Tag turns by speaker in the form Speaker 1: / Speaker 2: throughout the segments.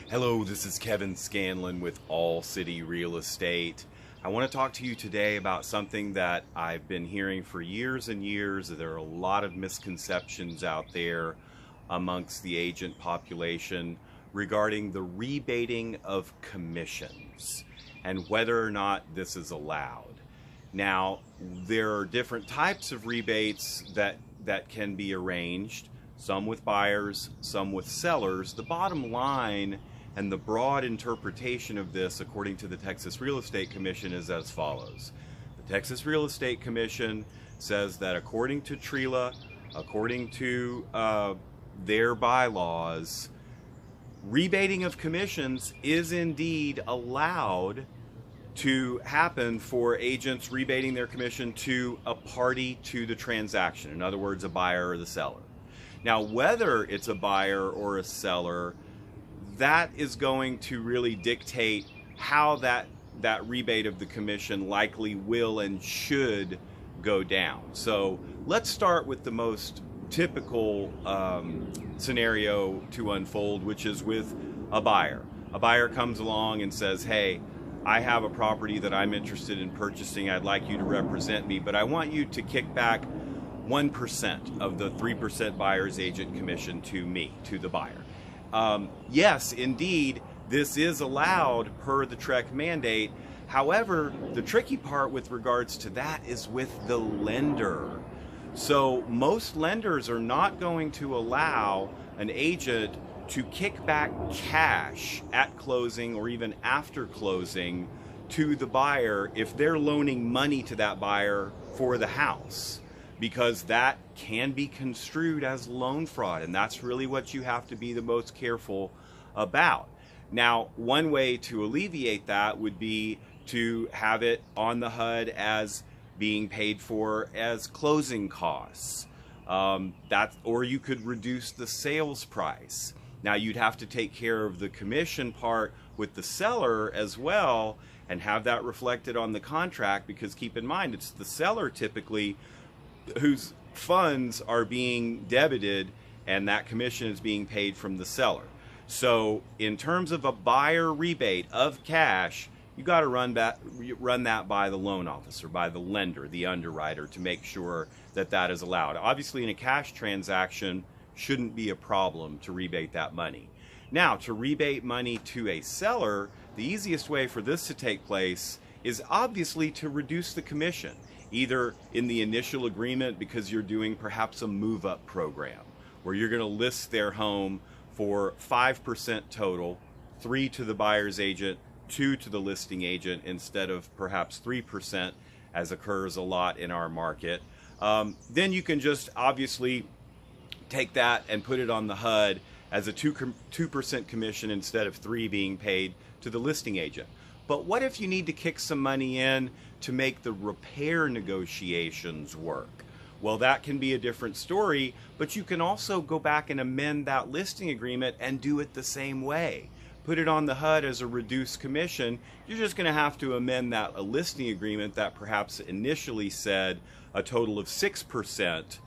Speaker 1: Hello, this is Kevin Scanlon with All City Real Estate. I want to talk to you today about something that I've been hearing for years and years. There are a lot of misconceptions out there amongst the agent population regarding the rebating of commissions and whether or not this is allowed. Now, there are different types of rebates that can be arranged, some with buyers, some with sellers. The bottom line and the broad interpretation of this, according to the Texas Real Estate Commission, is as follows. The Texas Real Estate Commission says that according to TREC, according to their bylaws, rebating of commissions is indeed allowed to happen for agents rebating their commission to a party to the transaction. In other words, a buyer or the seller. Now, whether it's a buyer or a seller, that is going to really dictate how that rebate of the commission likely will and should go down. So let's start with the most typical scenario to unfold, which is with a buyer. A buyer comes along and says, hey, I have a property that I'm interested in purchasing. I'd like you to represent me, but I want you to kick back 1% of the 3% buyer's agent commission to me, to the buyer. Yes, indeed, this is allowed per the TREC mandate. However, the tricky part with regards to that is with the lender. So most lenders are not going to allow an agent to kick back cash at closing or even after closing to the buyer if they're loaning money to that buyer for the house, because that can be construed as loan fraud, and that's really what you have to be the most careful about. Now, one way to alleviate that would be to have it on the HUD as being paid for as closing costs. Or you could reduce the sales price. Now, you'd have to take care of the commission part with the seller as well and have that reflected on the contract, because keep in mind, it's the seller typically whose funds are being debited and that commission is being paid from the seller. So in terms of a buyer rebate of cash, you got to run that by the loan officer, by the lender, the underwriter, to make sure that that is allowed. Obviously, in a cash transaction, shouldn't be a problem to rebate that money. Now, to rebate money to a seller, the easiest way for this to take place is obviously to reduce the commission, either in the initial agreement because you're doing perhaps a move-up program where you're going to list their home for 5% total, 3 to the buyer's agent, 2 to the listing agent, instead of perhaps 3%, as occurs a lot in our market. Then you can just obviously take that and put it on the HUD as a 2% commission instead of 3% being paid to the listing agent. But what if you need to kick some money in to make the repair negotiations work? Well, that can be a different story, but you can also go back and amend that listing agreement and do it the same way. Put it on the HUD as a reduced commission. You're just going to have to amend that listing agreement that perhaps initially said a total of 6%,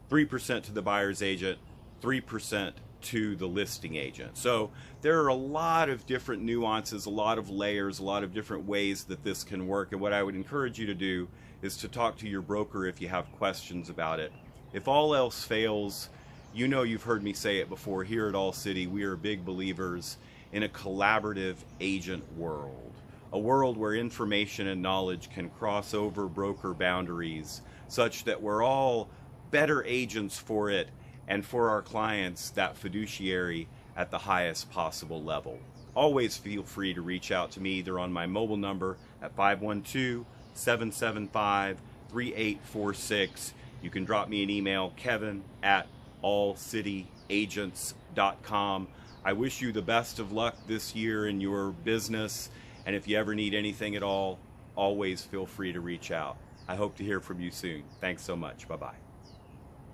Speaker 1: 3% to the buyer's agent, 3% to the listing agent. So there are a lot of different nuances, a lot of layers, a lot of different ways that this can work. And what I would encourage you to do is to talk to your broker if you have questions about it. If all else fails, you know, you've heard me say it before, here at All City, we are big believers in a collaborative agent world, a world where information and knowledge can cross over broker boundaries such that we're all better agents for it, and for our clients, that fiduciary at the highest possible level. Always feel free to reach out to me either on my mobile number at 512-775-3846. You can drop me an email, kevin@allcityagents.com. I wish you the best of luck this year in your business, and if you ever need anything at all, always feel free to reach out. I hope to hear from you soon. Thanks so much. Bye-bye.